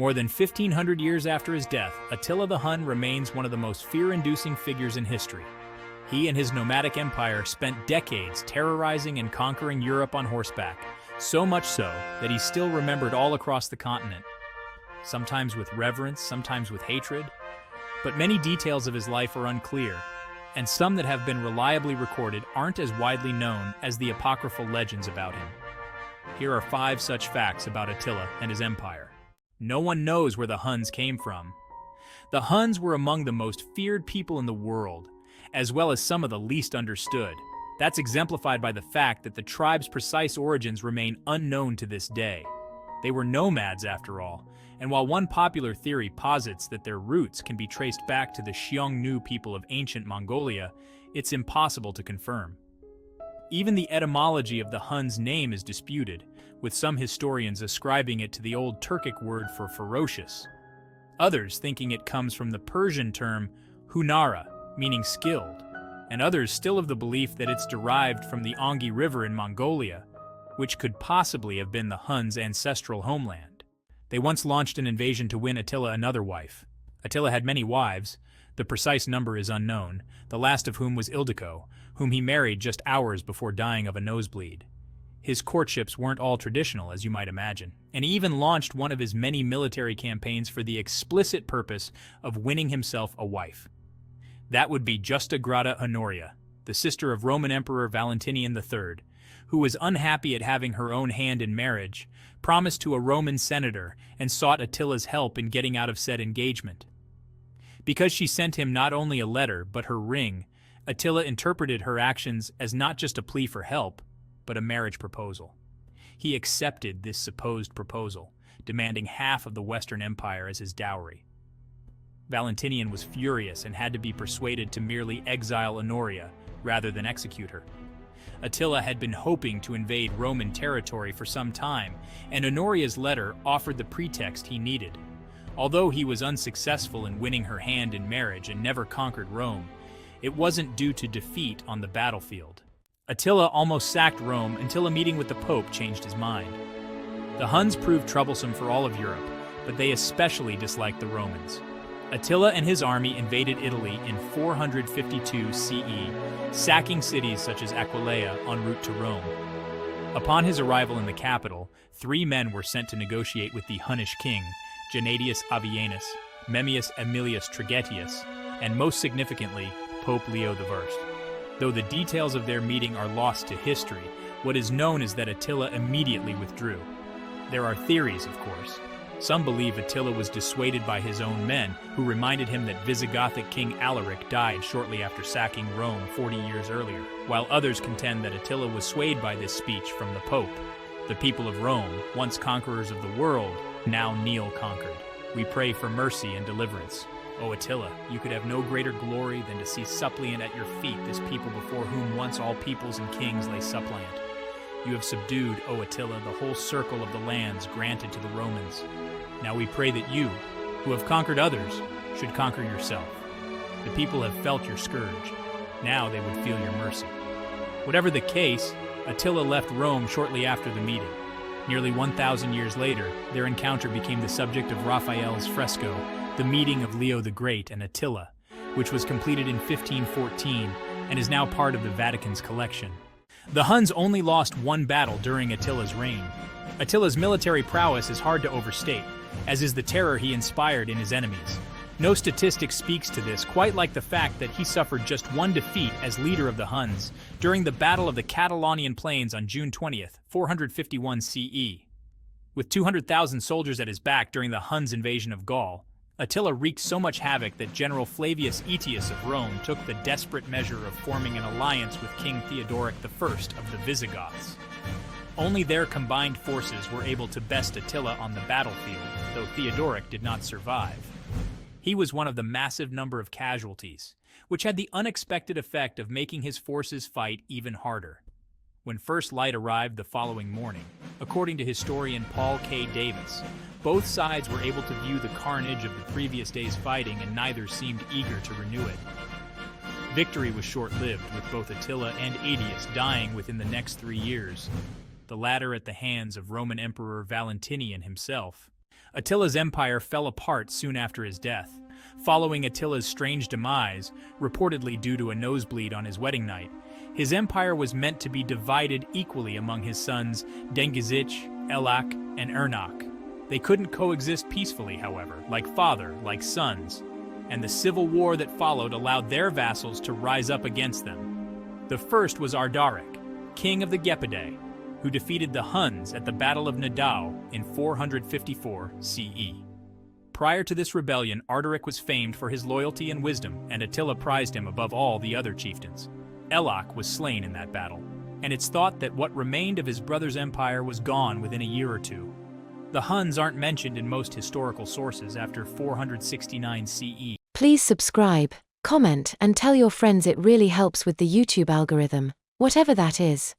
More than 1,500 years after his death, Attila the Hun remains one of the most fear-inducing figures in history. He and his nomadic empire spent decades terrorizing and conquering Europe on horseback, so much so that he's still remembered all across the continent, sometimes with reverence, sometimes with hatred. But many details of his life are unclear, and some that have been reliably recorded aren't as widely known as the apocryphal legends about him. Here are 5 such facts about Attila and his empire. No one knows where the Huns came from. The Huns were among the most feared people in the world, as well as some of the least understood. That's exemplified by the fact that the tribe's precise origins remain unknown to this day. They were nomads, after all, and while one popular theory posits that their roots can be traced back to the Xiongnu people of ancient Mongolia, it's impossible to confirm. Even the etymology of the Huns' name is disputed, with some historians ascribing it to the old Turkic word for ferocious. Others thinking it comes from the Persian term hunara, meaning skilled, and others still of the belief that it's derived from the Ongi River in Mongolia, which could possibly have been the Huns' ancestral homeland. They once launched an invasion to win Attila another wife. Attila had many wives, the precise number is unknown, the last of whom was Ildiko, whom he married just hours before dying of a nosebleed. His courtships weren't all traditional, as you might imagine, and he even launched one of his many military campaigns for the explicit purpose of winning himself a wife. That would be Justa Grata Honoria, the sister of Roman Emperor Valentinian III, who was unhappy at having her own hand in marriage, promised to a Roman senator, and sought Attila's help in getting out of said engagement. Because she sent him not only a letter, but her ring, Attila interpreted her actions as not just a plea for help, but a marriage proposal. He accepted this supposed proposal, demanding half of the Western Empire as his dowry. Valentinian was furious and had to be persuaded to merely exile Honoria rather than execute her. Attila had been hoping to invade Roman territory for some time, and Honoria's letter offered the pretext he needed. Although he was unsuccessful in winning her hand in marriage and never conquered Rome, it wasn't due to defeat on the battlefield. Attila almost sacked Rome until a meeting with the Pope changed his mind. The Huns proved troublesome for all of Europe, but they especially disliked the Romans. Attila and his army invaded Italy in 452 CE, sacking cities such as Aquileia en route to Rome. Upon his arrival in the capital, 3 men were sent to negotiate with the Hunnish king, Gennadius Avienus, Memmius Aemilius Trigetius, and most significantly, Pope Leo I. Though the details of their meeting are lost to history, what is known is that Attila immediately withdrew. There are theories, of course. Some believe Attila was dissuaded by his own men, who reminded him that Visigothic King Alaric died shortly after sacking Rome 40 years earlier, while others contend that Attila was swayed by this speech from the Pope. The people of Rome, once conquerors of the world, now kneel conquered. We pray for mercy and deliverance. O Attila, you could have no greater glory than to see suppliant at your feet this people before whom once all peoples and kings lay suppliant. You have subdued, O Attila, the whole circle of the lands granted to the Romans. Now we pray that you, who have conquered others, should conquer yourself. The people have felt your scourge. Now they would feel your mercy. Whatever the case, Attila left Rome shortly after the meeting. Nearly 1,000 years later, their encounter became the subject of Raphael's fresco, The Meeting of Leo the Great and Attila, which was completed in 1514 and is now part of the Vatican's collection. The Huns only lost one battle during Attila's reign. Attila's military prowess is hard to overstate, as is the terror he inspired in his enemies. No statistic speaks to this, quite like the fact that he suffered just one defeat as leader of the Huns during the Battle of the Catalonian Plains on June 20th, 451 CE. With 200,000 soldiers at his back during the Huns' invasion of Gaul, Attila wreaked so much havoc that General Flavius Aetius of Rome took the desperate measure of forming an alliance with King Theodoric I of the Visigoths. Only their combined forces were able to best Attila on the battlefield, though Theodoric did not survive. He was one of the massive number of casualties, which had the unexpected effect of making his forces fight even harder. When first light arrived the following morning, according to historian Paul K. Davis, both sides were able to view the carnage of the previous day's fighting and neither seemed eager to renew it. Victory was short-lived, with both Attila and Aetius dying within the next 3 years, the latter at the hands of Roman Emperor Valentinian himself. Attila's empire fell apart soon after his death. Following Attila's strange demise, reportedly due to a nosebleed on his wedding night, his empire was meant to be divided equally among his sons Dengizic, Elak, and Ernak. They couldn't coexist peacefully, however, like father, like sons, and the civil war that followed allowed their vassals to rise up against them. The first was Ardaric, king of the Gepidae, who defeated the Huns at the Battle of Nidau in 454 CE. Prior to this rebellion, Ardaric was famed for his loyalty and wisdom, and Attila prized him above all the other chieftains. Elak was slain in that battle, and it's thought that what remained of his brother's empire was gone within a year or two. The Huns aren't mentioned in most historical sources after 469 CE. Please subscribe, comment, and tell your friends. It really helps with the YouTube algorithm, whatever that is.